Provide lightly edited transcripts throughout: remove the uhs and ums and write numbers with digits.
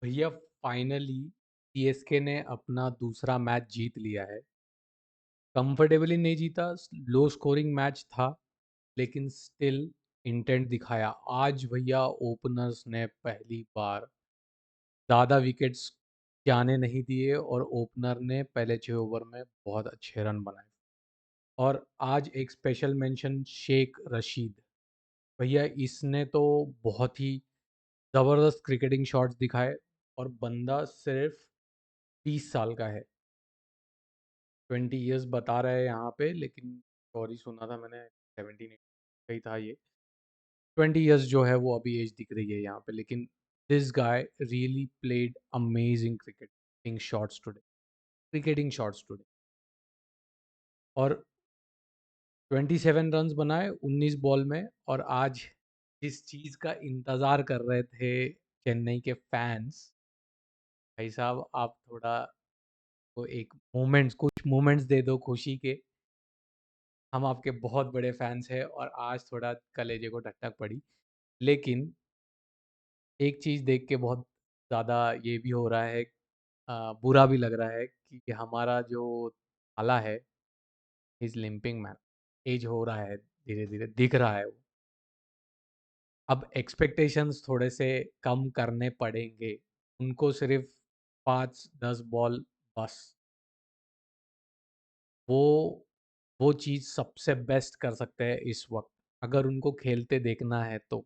भैया finally CSK ने अपना दूसरा मैच जीत लिया है। कंफर्टेबली नहीं जीता, लो स्कोरिंग मैच था, लेकिन स्टिल इंटेंट दिखाया। आज भैया ओपनर्स ने पहली बार ज़्यादा विकेट्स जाने नहीं दिए और ओपनर ने पहले 6 ओवर में बहुत अच्छे रन बनाए। और आज एक स्पेशल मेंशन शेख रशीद, भैया इसने तो बहुत ही ज़बरदस्त क्रिकेटिंग शॉट्स दिखाए। और बंदा सिर्फ 30 साल का है। 20 इयर्स बता रहा है यहाँ पे, लेकिन सॉरी सुना था मैंने 17 का ही था ये। 20 इयर्स जो है वो अभी एज दिख रही है यहाँ पे, लेकिन this guy really played amazing cricketing shots today. और 27 रन्स बनाए 19 बॉल में। और आज जिस चीज़ का इंतज़ार कर रहे थे चेन्नई के फैंस, भाई साहब आप थोड़ा को एक मोमेंट्स कुछ मोमेंट्स दे दो खुशी के। हम आपके बहुत बड़े फैंस हैं और आज थोड़ा कलेजे को ठंडक पड़ी। लेकिन एक चीज़ देख के बहुत ज़्यादा ये भी हो रहा है, बुरा भी लग रहा है कि हमारा जो थाला है, इज़ लिम्पिंग मैन। एज हो रहा है, धीरे-धीरे दिख रहा है वो। अब एक्सपेक्टेशंस थोड़े से कम करने पड़ेंगे। उनको सिर्फ़ 5-10 बॉल बस। वो वो चीज़ सबसे बेस्ट कर सकते हैं इस वक़्त, अगर उनको खेलते देखना है तो।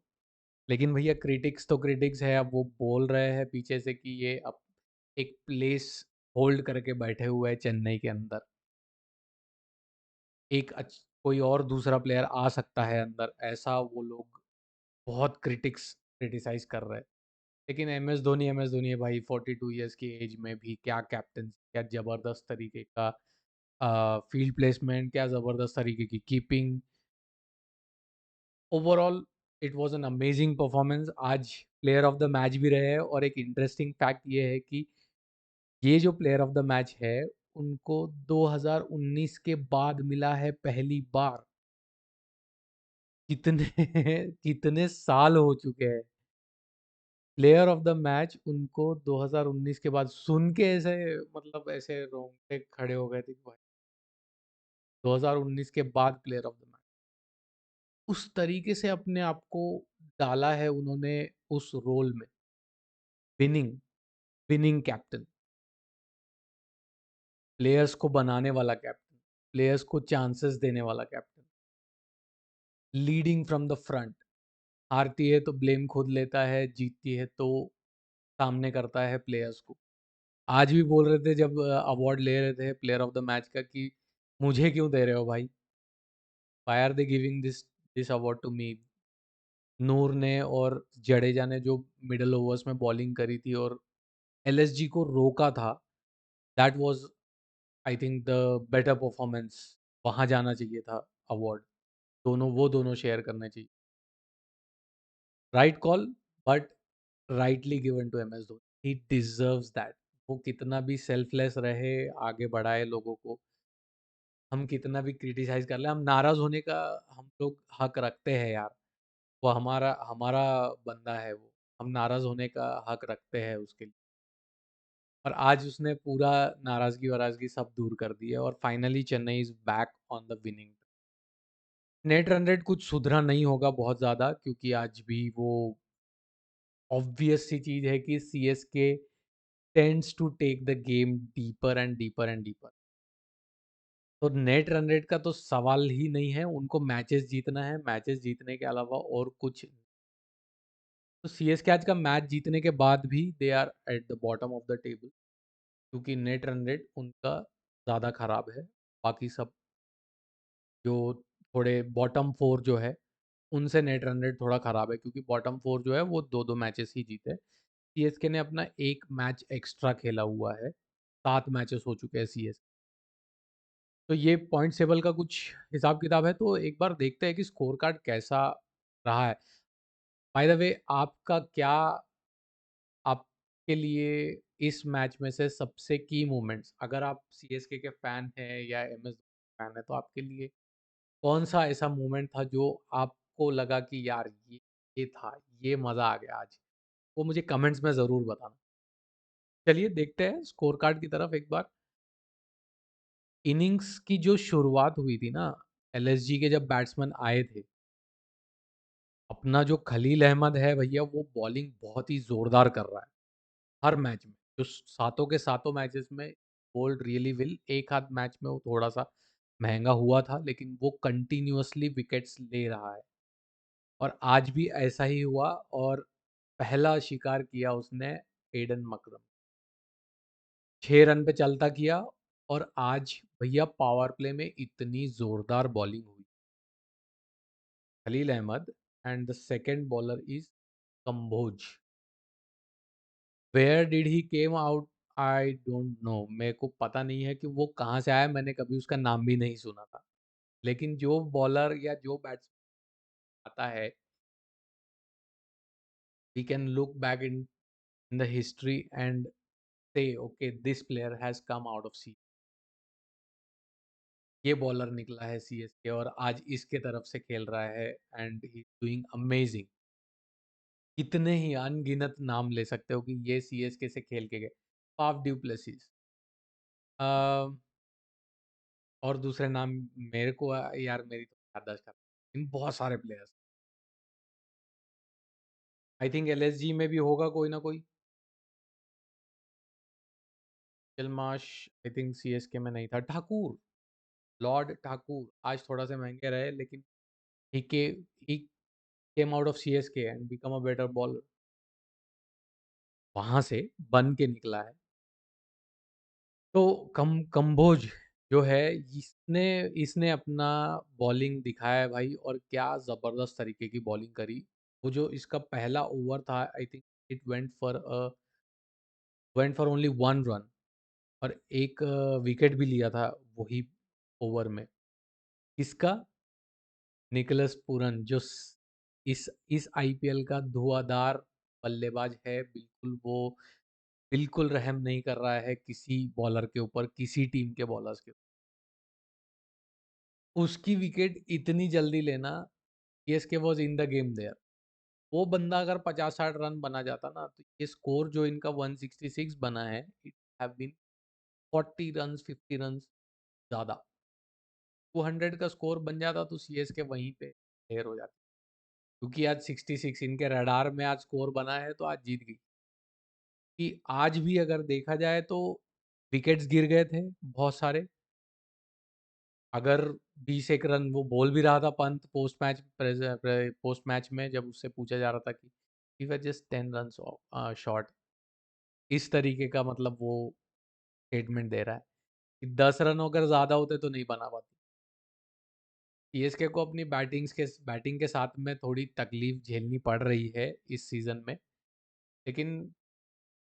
लेकिन भैया क्रिटिक्स तो क्रिटिक्स है, अब वो बोल रहे हैं पीछे से कि ये अब एक प्लेस होल्ड करके बैठे हुए हैं चेन्नई के अंदर। एक कोई और दूसरा प्लेयर आ सकता है अंदर, ऐसा वो लोग बहुत क्रिटिसाइज़ कर रहे हैं। लेकिन एम एस धोनी है भाई, 42 इयर्स की एज में भी क्या कैप्टन, क्या ज़बरदस्त तरीके का फील्ड प्लेसमेंट, क्या ज़बरदस्त तरीके की keeping. Overall it was an amazing performance. आज प्लेयर ऑफ द मैच भी रहे हैं। और एक इंटरेस्टिंग फैक्ट ये है कि ये जो प्लेयर ऑफ द मैच है, उनको 2019 के बाद मिला है पहली बार। कितने कितने साल हो चुके हैं। प्लेयर ऑफ द मैच उनको 2019 के बाद सुन के ऐसे, मतलब ऐसे रोंगटे खड़े हो गए थे कि भाई 2019 के बाद प्लेयर ऑफ द मैच। उस तरीके से अपने आप को डाला है उन्होंने उस रोल में। विनिंग विनिंग कैप्टन, प्लेयर्स को बनाने वाला कैप्टन, प्लेयर्स को चांसेस देने वाला captain, leading from the front. हारती है तो ब्लेम खुद लेता है, जीतती है तो सामने करता है प्लेयर्स को। आज भी बोल रहे थे जब अवार्ड ले रहे थे प्लेयर ऑफ द मैच का कि मुझे क्यों दे रहे हो भाई, why are they giving this this award to me. Noor ने और जडेजा ने जो मिडल ओवर्स में बॉलिंग करी थी और एलएसजी को रोका था, that was I think the better performance. वहाँ जाना चाहिए था अवार्ड। दोनों शेयर करने चाहिए। Right call, but rightly given to MS Dhoni. He deserves that. वो कितना भी सेल्फलेस रहे, आगे बढ़ाए लोगों को, हम कितना भी क्रिटिसाइज कर ले, हम नाराज होने का हम लोग हक रखते हैं यार। वो हमारा हमारा बंदा है वो। हम नाराज होने का हक रखते हैं उसके लिए। और आज उसने पूरा नाराजगी वाराजगी सब दूर कर दी है और finally Chennai is back on the winning. Net run rate कुछ सुधरा नहीं होगा बहुत ज़्यादा, क्योंकि आज भी वो ऑब्वियस सी चीज़ है कि CSK tends to take the game deeper and deeper and deeper. तो नेट रन रेट का तो सवाल ही नहीं है, उनको मैचेस जीतना है, मैचेस जीतने के अलावा और कुछ। तो सीएसके आज का मैच जीतने के बाद भी they are at the bottom of the table, क्योंकि नेट रन रेट उनका ज़्यादा खराब है। बाकी सब जो थोड़े बॉटम फोर जो है, उनसे नेट रन रेट थोड़ा खराब है, क्योंकि बॉटम फोर जो है वो दो दो मैचेस ही जीते। सीएसके ने अपना एक मैच एक्स्ट्रा खेला हुआ है, 7 मैचेस हो चुके हैं सीएस। तो ये पॉइंट टेबल का कुछ हिसाब किताब है, तो एक बार देखते हैं कि स्कोर कार्ड कैसा रहा है। बाय द वे आपका क्या, आपके लिए इस मैच में से सबसे की मोमेंट्स, अगर आप सीएसके के फैन हैं या एमएस फैन है, तो आपके लिए कौन सा ऐसा मोमेंट था जो आपको लगा कि यार ये था, ये मज़ा आ गया आज? वो मुझे कमेंट्स में ज़रूर बताना। चलिए देखते हैं स्कोर कार्ड की तरफ एक बार। इनिंग्स की जो शुरुआत हुई थी ना, एलएसजी के जब बैट्समैन आए थे, अपना जो खलील अहमद है भैया, वो बॉलिंग बहुत ही ज़ोरदार कर रहा है, हर मैच में। जो सातों के सातों मैचेस में बोल्ड रियली विल, एक आध मैच में वो थोड़ा-सा महँगा हुआ था, लेकिन वो कंटिन्यूअसली विकेट्स ले रहा है। और आज भी ऐसा ही हुआ और पहला शिकार किया उसने एडन मकरम। 6 रन पे चलता किया और आज भैया पावर प्ले में इतनी ज़ोरदार बॉलिंग हुई। Khaleel Ahmed and the second bowler is Kamboj. Where did he came out, I don't know. मेरे को पता नहीं है कि वो कहाँ से आया, मैंने कभी उसका नाम भी नहीं सुना था। लेकिन जो बॉलर या जो बैट्समैन आता है, we can look back in the history and say okay this player has come out of C. ये बॉलर निकला है सीएसके और आज इसके तरफ से खेल रहा है and he is doing amazing. कितने ही अनगिनत नाम ले सकते हो कि ये सीएसके से खेल के गए। फाफ ड्यूप्लेसिस, और दूसरे नाम मेरे को यार मेरी तो याददाश्त खराब। इन बहुत सारे प्लेयर्स, आई थिंक एलएसजी में भी होगा कोई ना कोई। चिलमाश आई थिंक सीएसके में नहीं था। ठाकुर, लॉर्ड ठाकुर आज थोड़ा से महंगे रहे, लेकिन ही के he came out of CSK and become a better bowler. वहां से बन के निकला है। तो कंबोज जो है, इसने इसने अपना बॉलिंग दिखाया है भाई, और क्या ज़बरदस्त तरीके की बॉलिंग करी। वो जो इसका पहला ओवर था, I think it went for only 1 run, और एक विकेट भी लिया था वही ओवर में। किसका? निकोलस पूरन, जो इस आईपीएल का धुआंधार बल्लेबाज है। बिल्कुल वो बिल्कुल रहम नहीं कर रहा है किसी बॉलर के ऊपर, किसी टीम के बॉलर्स के ऊपर। उसकी विकेट इतनी जल्दी लेना, CSK was in the game there. वो बंदा अगर 50-60 रन बना जाता ना, तो ये स्कोर जो इनका 166 बना है, it have been 40 runs, 50 runs ज़्यादा। 200 का स्कोर बन जाता तो सीएसके वहीं पे ढेर हो जाती। क्योंकि आज 66 इनके रडार में आज स्कोर बना है, तो आज जीत गई। कि आज भी अगर देखा जाए तो विकेट्स गिर गए थे बहुत सारे। अगर 20 एक रन वो बोल भी रहा था पंत पोस्ट मैच में, जब उससे पूछा जा रहा था कि ही वर जस्ट 10 रन्स शॉर्ट, इस तरीके का मतलब वो स्टेटमेंट दे रहा है कि 10 रन अगर ज़्यादा होते तो नहीं बना पाती। सीएसके को अपनी बैटिंग के साथ में थोड़ी तकलीफ झेलनी पड़ रही है इस सीज़न में, लेकिन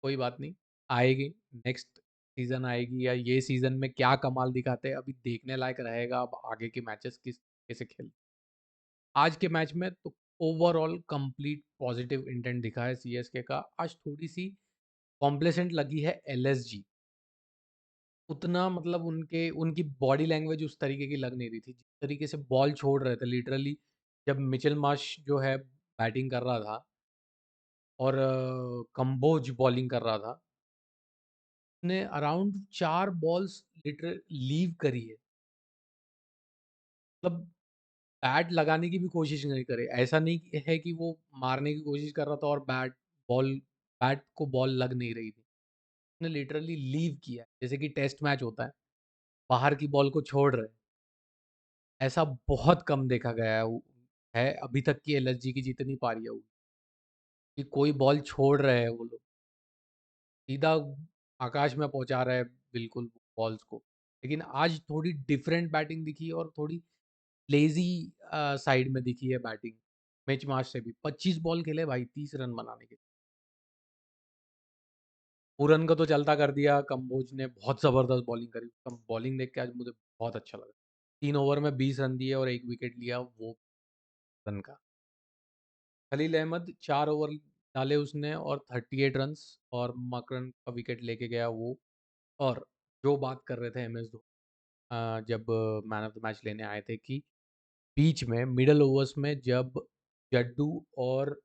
कोई बात नहीं, आएगी। नेक्स्ट सीज़न आएगी, या ये सीज़न में क्या कमाल दिखाते हैं अभी देखने लायक रहेगा। अब आगे के मैचेस किस तरीके से खेल, आज के मैच में तो ओवरऑल कंप्लीट पॉजिटिव इंटेंट दिखा है सीएसके का। आज थोड़ी सी कॉम्प्लेसेंट लगी है एलएसजी, उतना मतलब उनके उनकी बॉडी लैंग्वेज उस तरीके की लग नहीं रही थी, जिस तरीके से बॉल छोड़ रहे थे लिटरली। जब मिचेल मार्श जो है बैटिंग कर रहा था और कंबोज बॉलिंग कर रहा था, उसने अराउंड 4 बॉल्स लिटर लीव करी है। मतलब बैट लगाने की भी कोशिश नहीं करे। ऐसा नहीं है कि वो मारने की कोशिश कर रहा था और बैट को बॉल लग नहीं रही थी। उसने लिटरली लीव किया है, जैसे कि टेस्ट मैच होता है, बाहर की बॉल को छोड़ रहे हैं। ऐसा बहुत कम देखा गया है अभी तक की एलएसजी की जितनी पारियां हुई, कि कोई बॉल छोड़ रहे हैं वो लोग, सीधा आकाश में पहुंचा रहे हैं बिल्कुल बॉल्स को। लेकिन आज थोड़ी डिफरेंट बैटिंग दिखी और थोड़ी लेज़ी साइड में दिखी है बैटिंग। मिच मार्श से भी 25 बॉल खेले भाई 30 रन बनाने के। पूरन को तो चलता कर दिया, कंबोज ने बहुत ज़बरदस्त बॉलिंग करी। बॉलिंग देख के आज मुझे बहुत अच्छा लगा। 3 ओवर में 20 रन दिए और 1 विकेट लिया वो रन का। खलील अहमद 4 ओवर डाले उसने और 38 रन्स, और मकरन का विकेट लेके गया वो। और जो बात कर रहे थे एमएस धोनी जब मैन ऑफ द मैच लेने आए थे, कि बीच में मिडल ओवर्स में जब जड्डू और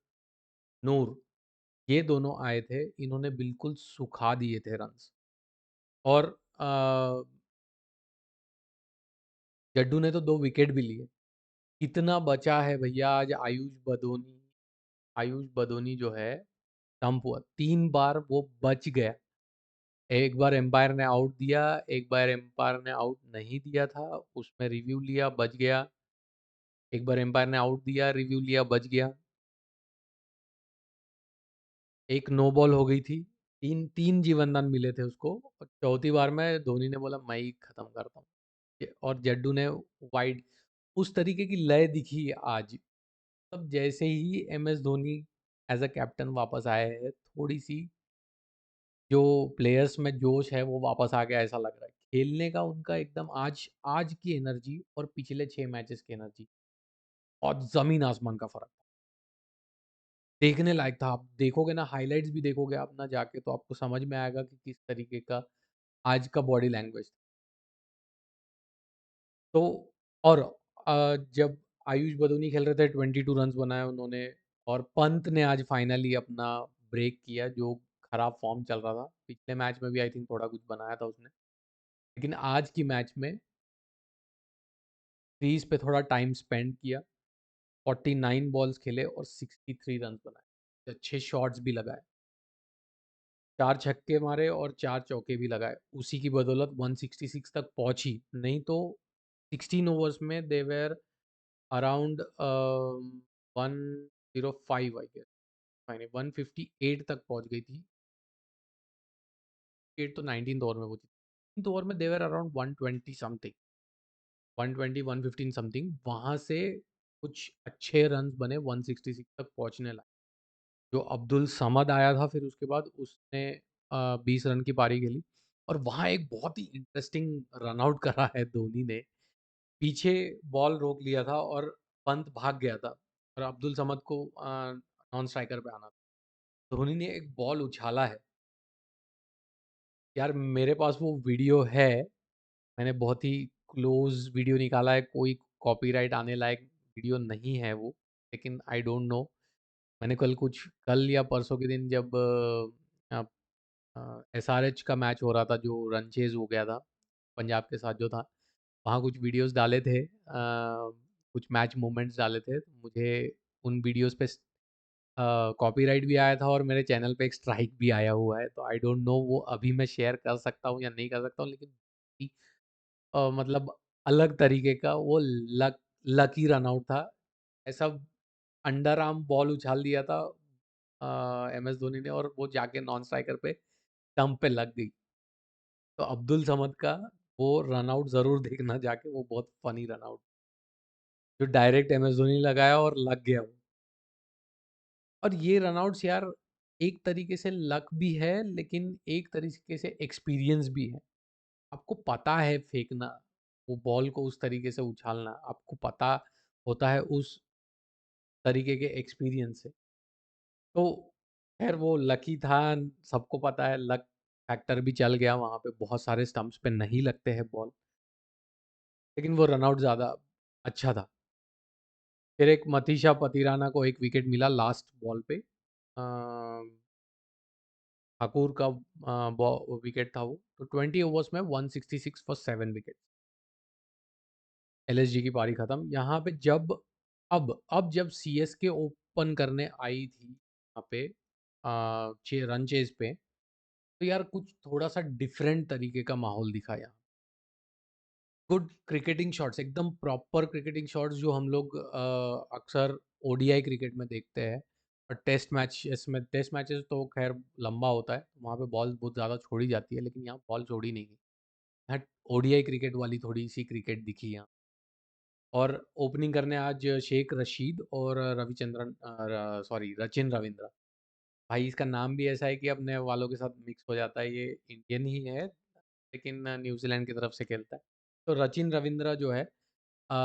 नूर ये दोनों आए थे, इन्होंने बिल्कुल सुखा दिए थे रन्स। और जड्डू ने तो 2 विकेट भी लिए। कितना बचा है भैया, आज आयुष बदोनी जो है स्टंप हुआ, 3 बार वो बच गया। एक बार एम्पायर ने आउट दिया, एक बार एम्पायर ने आउट नहीं दिया था, उसमें रिव्यू लिया, बच गया। एक बार एम्पायर ने आउट दिया, रिव्यू लिया, बच गया। एक नो बॉल हो गई थी, 3 जीवनदान मिले थे उसको, और चौथी बार में धोनी ने बोला मैं ही खत्म करता हूँ। और जड्डू ने वाइड, उस तरीके की लय दिखी आज। तब जैसे ही M S Dhoni as a captain वापस आए हैं, थोड़ी सी जो प्लेयर्स में जोश है वो वापस आ गया ऐसा लग रहा है। खेलने का उनका एकदम आज आज की एनर्जी और पिछले 6 मैचेस की एनर्जी, और जमीन आसमान का फर्क। देखने लायक था, आप देखोगे ना, हाइलाइट्स भी देखोगे आप ना जाके, तो आपको समझ में आएगा कि किस तरीके का आज का बॉडी लैंग्वेज। तो और जब आयुष बदूनी खेल रहे थे, 22 रन्स बनाए उन्होंने। और पंत ने आज फाइनली अपना ब्रेक किया, जो खराब फॉर्म चल रहा था। पिछले मैच में भी आई थिंक थोड़ा कुछ बनाया था उसने, लेकिन आज की मैच में क्रीज पे थोड़ा टाइम स्पेंड किया, 49 बॉल्स खेले और 63 रन्स बनाए, अच्छे शॉट्स भी लगाए, 4 छक्के मारे और 4 चौके भी लगाए। उसी की बदौलत 166 तक पहुंची, नहीं तो 16 ओवर्स में they were around 105 I guess, finally 158 तक पहुंच गई थी। 8 तो 19th ओवर में पहुंची, 19th ओवर में देवर अराउंड 120 समथिंग, 120 115 समथिंग, वहां से कुछ अच्छे रन्स बने 166 तक पहुंचने लगे। जो अब्दुल समद आया था फिर उसके बाद, उसने 20 रन की पारी खेली। और वहाँ एक बहुत ही इंटरेस्टिंग रन आउट करा है धोनी ने। पीछे बॉल रोक लिया था और पंत भाग गया था, और अब्दुल समद को नॉन स्ट्राइकर पे आना था। धोनी ने एक बॉल उछाला है, यार मेरे पास वो वीडियो है, मैंने बहुत ही क्लोज वीडियो निकाला है, कोई कॉपीराइट आने लायक वीडियो नहीं है वो, लेकिन आई डोंट नो। मैंने कल या परसों के दिन जब एसआरएच का मैच हो रहा था, जो रन चेज हो गया था पंजाब के साथ जो था, वहाँ कुछ वीडियोस डाले थे, कुछ मैच मोमेंट्स डाले थे, तो मुझे उन वीडियोस पे कॉपीराइट भी आया था और मेरे चैनल पे एक स्ट्राइक भी आया हुआ है। तो आई डोंट नो वो अभी मैं शेयर कर सकता हूँ या नहीं कर सकता हूँ, लेकिन मतलब अलग तरीके का वो लकी रन आउट था। ऐसा अंडर आर्म बॉल उछाल दिया था एम एस धोनी ने, और वो जाके नॉन स्ट्राइकर पे स्टंप पे लग गई। तो अब्दुल समद का वो रन आउट ज़रूर देखना जाके, वो बहुत फनी रन आउट, जो डायरेक्ट एम एस धोनी लगाया और लग गया वो। और ये रन आउट्स यार, एक तरीके से लक भी है, लेकिन एक तरीके से एक्सपीरियंस भी है। आपको पता है फेंकना, वो बॉल को उस तरीके से उछालना, आपको पता होता है उस तरीके के एक्सपीरियंस से। तो खैर वो लकी था, सबको पता है लक फैक्टर भी चल गया वहाँ पे, बहुत सारे स्टंप्स पे नहीं लगते हैं बॉल, लेकिन वो रन आउट ज़्यादा अच्छा था। फिर एक मतीशा पतिराना को एक विकेट मिला लास्ट बॉल पे, ठाकुर का विकेट था वो। तो 20 ओवर्स में 166 फॉर 7 विकेट, एलएसजी की पारी खत्म। यहाँ पे अब जब सीएसके ओपन करने आई थी यहाँ पे रन चेज पे, तो यार कुछ थोड़ा सा डिफरेंट तरीके का माहौल दिखा यहाँ। गुड क्रिकेटिंग शॉट्स, एकदम प्रॉपर क्रिकेटिंग शॉट्स, जो हम लोग अक्सर ओडीआई क्रिकेट में देखते हैं। और टेस्ट मैचेस तो खैर लंबा होता है, वहाँ पे बॉल बहुत ज़्यादा छोड़ी जाती है, लेकिन यहाँ बॉल छोड़ी नहीं गई। यहाँ ओडीआई क्रिकेट वाली थोड़ी सी क्रिकेट दिखी यहाँ। और ओपनिंग करने आज शेख रशीद और रविचंद्रन, सॉरी रचिन रविंद्रा। भाई इसका नाम भी ऐसा है कि अपने वालों के साथ मिक्स हो जाता है, ये इंडियन ही है, लेकिन न्यूजीलैंड की तरफ से खेलता है। तो रचिन रविंद्रा जो है अ,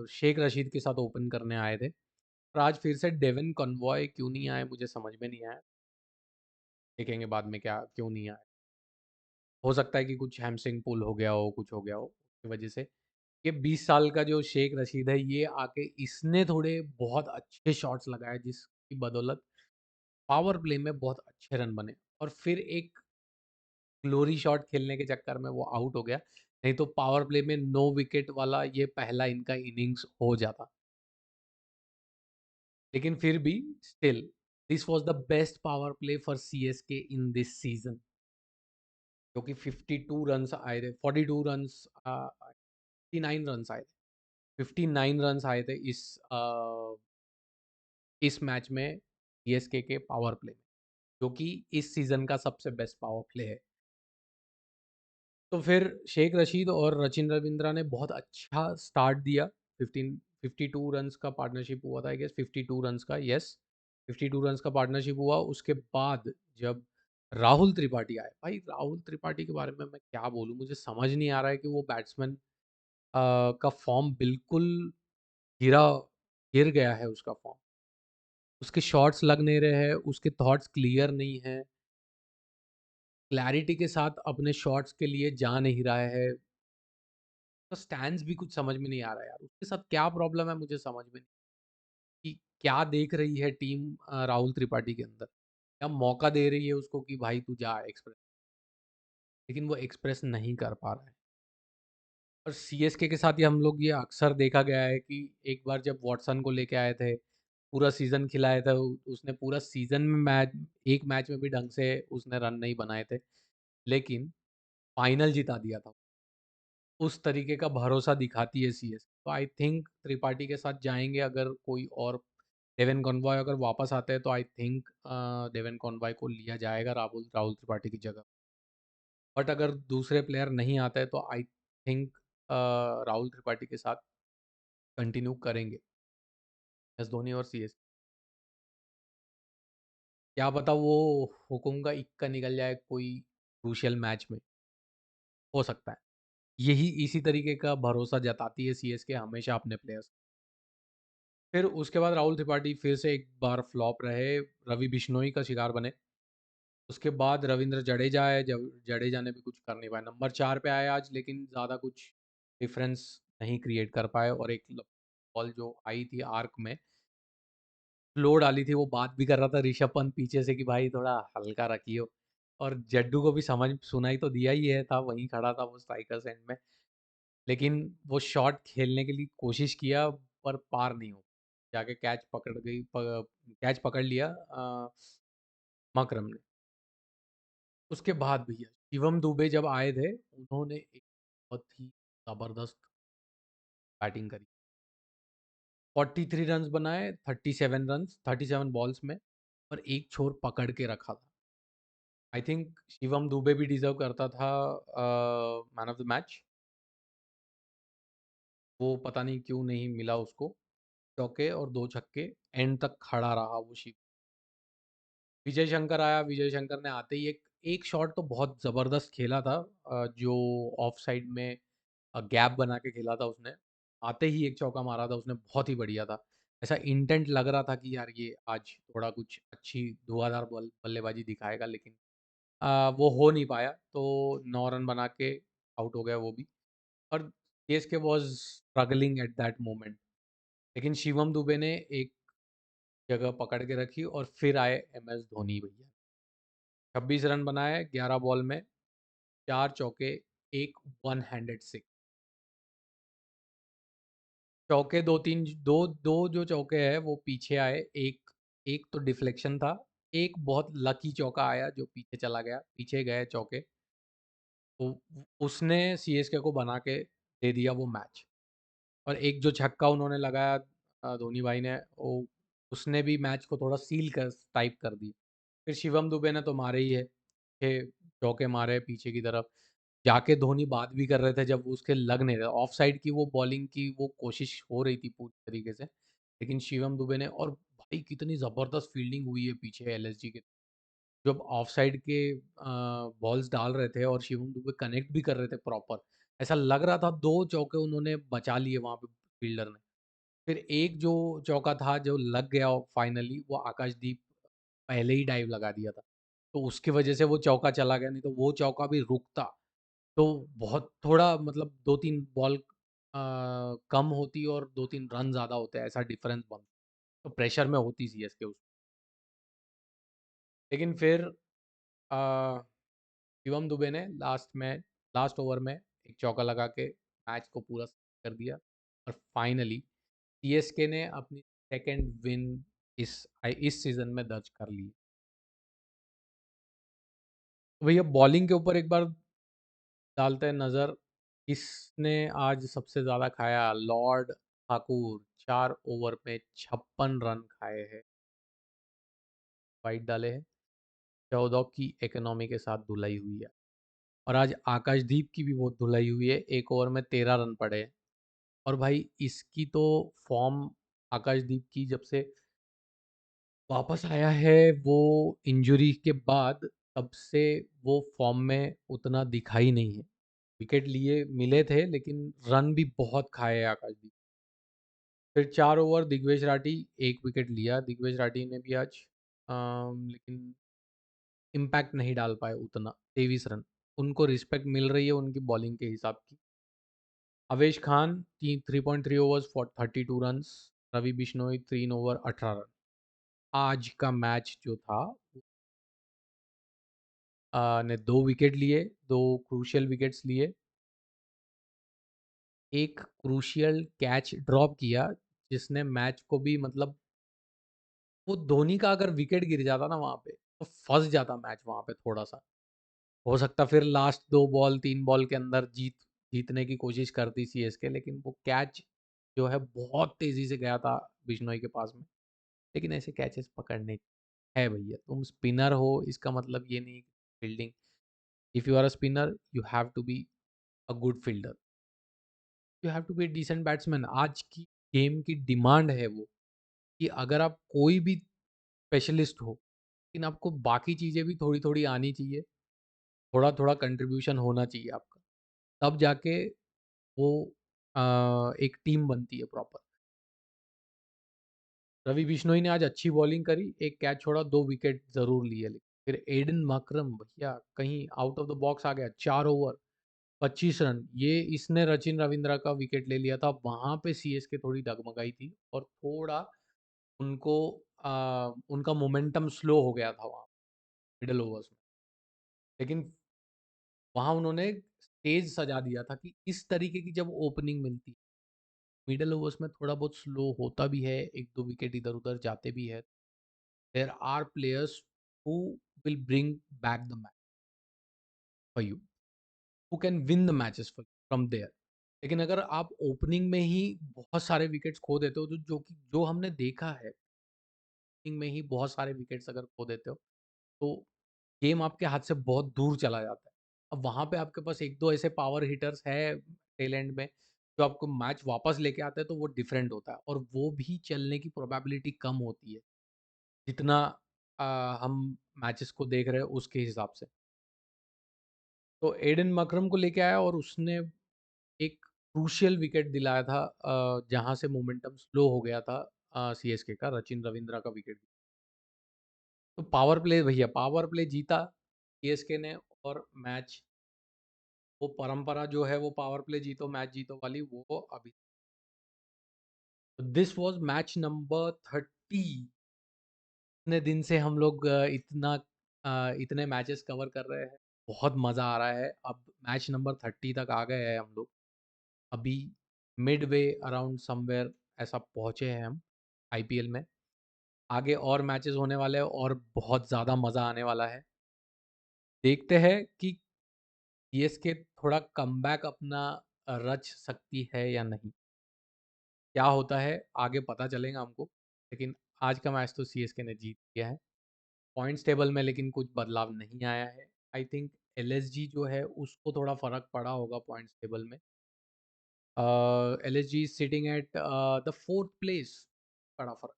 शेख रशीद के साथ ओपन करने आए थे। और आज फिर से डेविन कॉनवॉय क्यों नहीं आए, मुझे समझ में नहीं आया। देखेंगे बाद में क्या क्यों नहीं आए। हो सकता है कि कुछ हैमस्ट्रिंग पुल हो गया हो, कुछ हो गया हो, उसकी वजह से। ये 20 साल का जो शेख रशीद है, ये आके इसने थोड़े बहुत अच्छे शॉट्स लगाए, जिसकी बदौलत पावर प्ले में बहुत अच्छे रन बने और फिर एक ग्लोरी शॉट खेलने के चक्कर में वो आउट हो गया। नहीं तो पावर प्ले में 9 विकेट वाला ये पहला इनका इनिंग्स हो जाता। लेकिन फिर भी still this was the best power play for CSK in this season, क्योंकि 52 रन्स आए थे, 42 रन्स 59 रन्स आए थे। 59 रन्स आए थे इस मैच में सीएसके के पावर प्ले में, जो कि इस सीज़न का सबसे बेस्ट पावर प्ले है। तो फिर शेख रशीद और सचिन रविंद्रा ने बहुत अच्छा स्टार्ट दिया। 15 52 रन्स का पार्टनरशिप हुआ था आई गेस, 52 रन्स का, यस 52 रन्स का पार्टनरशिप हुआ। उसके बाद जब राहुल त्रिपाठी आए, भाई राहुल त्रिपाठी के बारे में मैं क्या बोलूँ, मुझे समझ नहीं आ रहा है कि वो बैट्समैन का फॉर्म बिल्कुल गिरा गिर गया है उसका फॉर्म। उसके शॉट्स लग नहीं रहे हैं, उसके थॉट्स क्लियर नहीं हैं, क्लैरिटी के साथ अपने शॉट्स के लिए जा नहीं रहा है। तो स्टैंड्स भी कुछ समझ में नहीं आ रहा है यार। उसके साथ क्या प्रॉब्लम है मुझे समझ में नहीं, कि क्या देख रही है टीम राहुल त्रिपाठी के अंदर? क्या मौका दे रही है उसको कि भाई तू जा एक्सप्रेस, लेकिन वो एक्सप्रेस नहीं कर पा रहा है। और सीएसके के साथ ये हम लोग ये अक्सर देखा गया है कि एक बार जब वॉटसन को लेके आए थे, पूरा सीज़न खिलाया था, उसने पूरा सीज़न में एक मैच में भी ढंग से उसने रन नहीं बनाए थे, लेकिन फाइनल जिता दिया था। उस तरीके का भरोसा दिखाती है सीएस। तो आई थिंक त्रिपाठी के साथ जाएँगे अगर कोई और, डेविन कॉनवॉय अगर वापस आते हैं तो आई थिंक डेविन कॉनवॉय को लिया जाएगा राहुल राहुल त्रिपाठी की जगह। बट अगर दूसरे प्लेयर नहीं आते हैं तो आई थिंक राहुल त्रिपाठी के साथ कंटिन्यू करेंगे एस धोनी और सीएस। क्या पता वो हुकुम का इक्का निकल जाए कोई क्रूशियल मैच में, हो सकता है। यही इसी तरीके का भरोसा जताती है सीएसके हमेशा अपने प्लेयर्स। फिर उसके बाद राहुल त्रिपाठी फिर से एक बार फ्लॉप रहे, रवि बिश्नोई का शिकार बने। उसके बाद रवींद्र जडेजा आए, जब जडेजा ने भी कुछ कर नहीं पाया। नंबर 4 पे आए आज, लेकिन ज़्यादा कुछ डिफरेंस नहीं क्रिएट कर पाए और एक बॉल जो आई थी आर्क में, स्लो डाली थी, वो बात भी कर रहा था ऋषभ पंत पीछे से कि भाई थोड़ा हल्का रखियो। और जड्डू को भी समझ सुनाई तो दिया ही है, था वहीं खड़ा था वो स्ट्राइकर्स एंड में। लेकिन वो शॉट खेलने के लिए कोशिश किया पर पार नहीं हो, जाके कैच पकड़ लिया मकरम ने। उसके बाद भैया शिवम दुबे जब आए थे, उन्होंने एक बहुत ही ज़बरदस्त बैटिंग करी। 43 रन्स बनाए, 37 बॉल्स में, और एक छोर पकड़ के रखा था। आई थिंक शिवम दुबे भी डिज़र्व करता था मैन ऑफ द मैच। वो पता नहीं क्यों नहीं मिला उसको। चौके और 2 छक्के, एंड तक खड़ा रहा वो शिव। विजय शंकर आया, विजय शंकर ने आते ही एक एक शॉट तो बहुत ज़बरदस्त खेला था, जो ऑफ साइड में गैप बना के खेला था उसने। आते ही एक चौका मारा था उसने, बहुत ही बढ़िया था। ऐसा इंटेंट लग रहा था कि यार ये आज थोड़ा कुछ अच्छी धुआँधार बल्लेबाजी दिखाएगा, लेकिन वो हो नहीं पाया, तो 9 रन बना के आउट हो गया वो भी। और CSK was struggling at that moment, लेकिन शिवम दुबे ने एक जगह पकड़ के रखी और फिर आए एमएस धोनी भैया। 26 रन बनाए 11 बॉल में, 4 चौके, 1 वन हैंडेड सिक्स। चौके 2-3 2 जो चौके हैं वो पीछे आए, एक एक तो डिफ्लेक्शन था, एक बहुत लकी चौका आया जो पीछे चला गया, पीछे गए चौके। तो उसने सीएसके को बना के दे दिया वो मैच। और एक जो छक्का उन्होंने लगाया धोनी भाई ने, वो उसने भी मैच को थोड़ा सील कर टाइप कर दी। फिर शिवम दुबे ने तो मारे ही है, 6 चौके मारे पीछे की तरफ। जाके धोनी बात भी कर रहे थे जब वो उसके लग नहीं रहे, ऑफ साइड की वो बॉलिंग की वो कोशिश हो रही थी पूरी तरीके से, लेकिन शिवम दुबे ने, और भाई कितनी ज़बरदस्त फील्डिंग हुई है पीछे एलएसजी के, जब ऑफ साइड के बॉल्स डाल रहे थे और शिवम दुबे कनेक्ट भी कर रहे थे प्रॉपर। ऐसा लग रहा था 2 चौके उन्होंने बचा लिए वहाँ पे फील्डर ने। फिर एक जो चौका था जो लग गया फाइनली, वो आकाशदीप पहले ही डाइव लगा दिया था। तो उसकी वजह से वो चौका चला गया, नहीं तो वो चौका भी रुकता, तो बहुत थोड़ा मतलब 2-3 बॉल कम होती और 2-3 रन ज़्यादा होते, ऐसा डिफरेंस बनता। तो प्रेशर में होती सीएसके उस लेकिन फिर शिवम दुबे ने लास्ट ओवर में एक चौका लगा के मैच को पूरा कर दिया, और फाइनली सीएसके ने अपनी सेकंड विन इस सीजन में दर्ज कर ली। तो भैया बॉलिंग के ऊपर एक बार डालते हैं नज़र, किसने आज सबसे ज़्यादा खाया? लॉर्ड ठाकुर 4 ओवर में 56 रन खाए हैं, वाइड डाले हैं, 14 की इकोनॉमी के साथ धुलाई हुई है। और आज आकाशदीप की भी बहुत धुलाई हुई है, 1 ओवर में 13 रन पड़े हैं। और भाई इसकी तो फॉर्म, आकाशदीप की जब से वापस आया है वो इंजरी के बाद, तब से वो फॉर्म में उतना दिखा ही नहीं है। विकेट लिए मिले थे लेकिन रन भी बहुत खाए हैं आकाशदीप। फिर 4 ओवर दिग्वेश राठी, 1 विकेट लिया दिग्वेश राठी ने भी आज, लेकिन इम्पैक्ट नहीं डाल पाए उतना, 23 रन। उनको रिस्पेक्ट मिल रही है उनकी बॉलिंग के हिसाब की। Avesh Khan 3.3 overs for 32 run. Ravi Bishnoi 3 over 18 run. आज का मैच जो था, ने 2 विकेट लिए, 2 क्रूशियल विकेट्स लिए, एक क्रूशियल कैच ड्रॉप किया जिसने मैच को भी, मतलब वो धोनी का अगर विकेट गिर जाता ना वहां पे, तो फंस जाता मैच वहां पे थोड़ा सा। हो सकता फिर लास्ट 2 बॉल 3 बॉल के अंदर जीतने की कोशिश करती सीएसके, लेकिन वो कैच जो है बहुत तेजी से गया था बिश्नोई के पास में। लेकिन ऐसे कैचेस पकड़ने है भैया, तुम स्पिनर हो इसका मतलब ये नहीं fielding. If you are a spinner you have to be a good fielder, you have to be decent batsman. आज की गेम की डिमांड है वो, कि अगर आप कोई भी स्पेशलिस्ट हो, लेकिन आपको बाकी चीज़ें भी थोड़ी थोड़ी आनी चाहिए, थोड़ा थोड़ा कंट्रीब्यूशन होना चाहिए आपका, तब जाके वो एक टीम बनती है प्रॉपर। रवि बिश्नोई ने आज अच्छी बॉलिंग करी, एक कैच छोड़ा, 2 विकेट जरूर लिए, लेकिन फिर एडन मकरम भैया कहीं आउट ऑफ द बॉक्स आ गया। 4 ओवर 25 रन, ये इसने रचिन रविंद्रा का विकेट ले लिया था। वहां पे सीएसके थोड़ी डगमगाई थी, और थोड़ा उनको उनका मोमेंटम स्लो हो गया था वहाँ मिडल ओवर्स में। लेकिन वहां उन्होंने स्टेज सजा दिया था कि इस तरीके की जब ओपनिंग मिलती है, मिडल ओवर्स में थोड़ा बहुत स्लो होता भी है, 1-2 विकेट इधर उधर जाते भी है। There are players who will bring back the match for you, who can win the matches for from there. लेकिन अगर आप ओपनिंग में ही बहुत सारे विकेट्स खो देते हो, तो जो हमने देखा है, ओपनिंग में ही बहुत सारे विकेट्स अगर खो देते हो, तो गेम आपके हाथ से बहुत दूर चला जाता है। अब वहाँ पे आपके पास 1-2 ऐसे पावर हिटर्स हैं टेल एंड में, जो आपको मैच वापस लेके आते हैं, तो वो डिफरेंट होता है, और वो भी चलने की प्रोबेबिलिटी कम होती है, जितना हम मैचेस को देख रहे हैं उसके हिसाब से। तो एडन मकरम को लेके आया और उसने एक क्रूशियल विकेट दिलाया था, जहाँ से मोमेंटम स्लो हो गया था सीएसके का, रचिन रविंद्रा का विकेट। तो पावर प्ले भैया, पावर प्ले जीता सीएसके ने, और मैच, वो परंपरा जो है वो पावर प्ले जीतो मैच जीतो वाली, वो अभी। This was match number 30। इतने दिन से हम लोग इतने मैचेस कवर कर रहे हैं, बहुत मज़ा आ रहा है। अब मैच नंबर 30 तक आ गए हैं हम लोग, अभी मिड वे अराउंड समवेयर ऐसा पहुँचे हैं हम आईपीएल में। आगे और मैचेस होने वाले हैं, और बहुत ज़्यादा मज़ा आने वाला है। देखते हैं कि सीएसके थोड़ा कमबैक अपना रच सकती है या नहीं। क्या होता है आगे पता चलेगा हमको, लेकिन आज का मैच तो सीएसके ने जीत लिया है। पॉइंट्स टेबल में लेकिन कुछ बदलाव नहीं आया है। आई थिंक एलएसजी जो है उसको थोड़ा फ़र्क पड़ा होगा पॉइंट्स टेबल में। LSG sitting at the 4th place, बड़ा फ़र्क।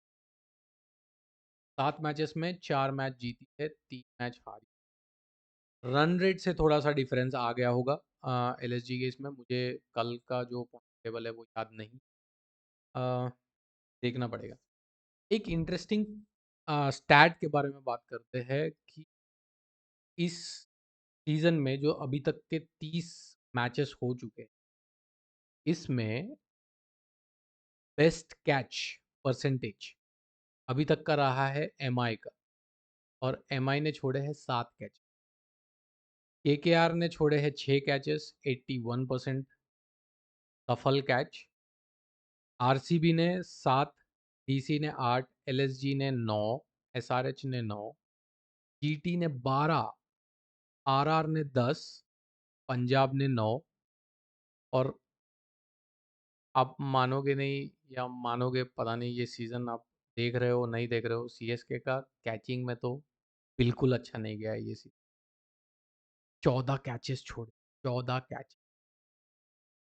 7 मैचेस में 4 मैच जीती है, 3 मैच हारी। रन रेट से थोड़ा-सा डिफरेंस आ गया होगा एलएसजी के इसमें, मुझे कल का जो पॉइंट टेबल है वो याद नहीं। अ, देखना पड़ेगा। एक इंटरेस्टिंग स्टैट के बारे में बात करते हैं कि इस सीज़न में जो अभी तक के 30 मैचेस हो चुके हैं, इसमें बेस्ट कैच परसेंटेज अभी तक का रहा है एमआई का, और एमआई ने छोड़े हैं 7 कैच। केकेआर ने छोड़े हैं 6 कैचेस, 81% सफल कैच। आरसीबी ने 7, डीसी ने 8, एलएसजी ने 9, एसआरएच ने 9, जीटी ने 12, आरआर ने 10, पंजाब ने 9। और आप मानोगे नहीं या मानोगे पता नहीं, ये सीज़न आप देख रहे हो नहीं देख रहे हो, सीएसके का कैचिंग में तो बिल्कुल अच्छा नहीं गया है ये सीज़न। 14 कैचेस छोड़े, 14 कैच।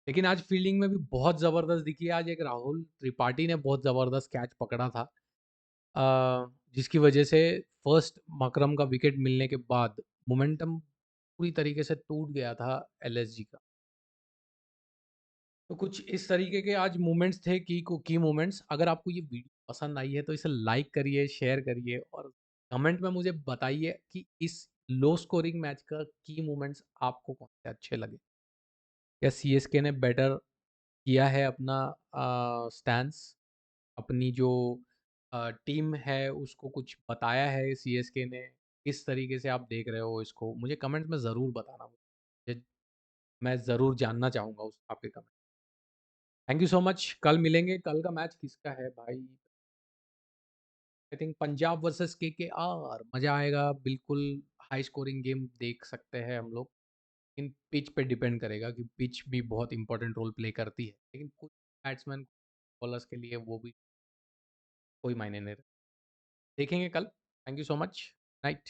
लेकिन आज फील्डिंग में भी बहुत ज़बरदस्त दिखी है। आज एक राहुल त्रिपाठी ने बहुत ज़बरदस्त कैच पकड़ा था, जिसकी वजह से फर्स्ट मकरम का विकेट मिलने के बाद मोमेंटम पूरी तरीके से टूट गया था एलएसजी का। तो कुछ इस तरीके के आज मोमेंट्स थे, की मोमेंट्स। अगर आपको ये वीडियो पसंद आई है तो इसे लाइक करिए, शेयर करिए और कमेंट में मुझे बताइए कि इस लो स्कोरिंग मैच का की मोमेंट्स आपको कौन से अच्छे लगे। या सीएसके ने बेटर किया है अपना स्टैंस, अपनी जो टीम है उसको कुछ बताया है सीएसके ने, किस तरीके से आप देख रहे हो इसको, मुझे कमेंट में ज़रूर बताना। मुझे मैं ज़रूर जानना चाहूँगा उस आपके comment. Thank you so much. कल मिलेंगे। कल का मैच किसका है भाई? I think Punjab versus KKR. मज़ा आएगा बिल्कुल। हाई स्कोरिंग गेम देख सकते हैं हम लोग। इन पिच पे डिपेंड करेगा कि पिच भी बहुत इंपॉर्टेंट रोल प्ले करती है, लेकिन कुछ बैट्समैन बॉलर्स के लिए वो भी कोई मायने नहीं रखता। देखेंगे कल। Thank you so much. Night.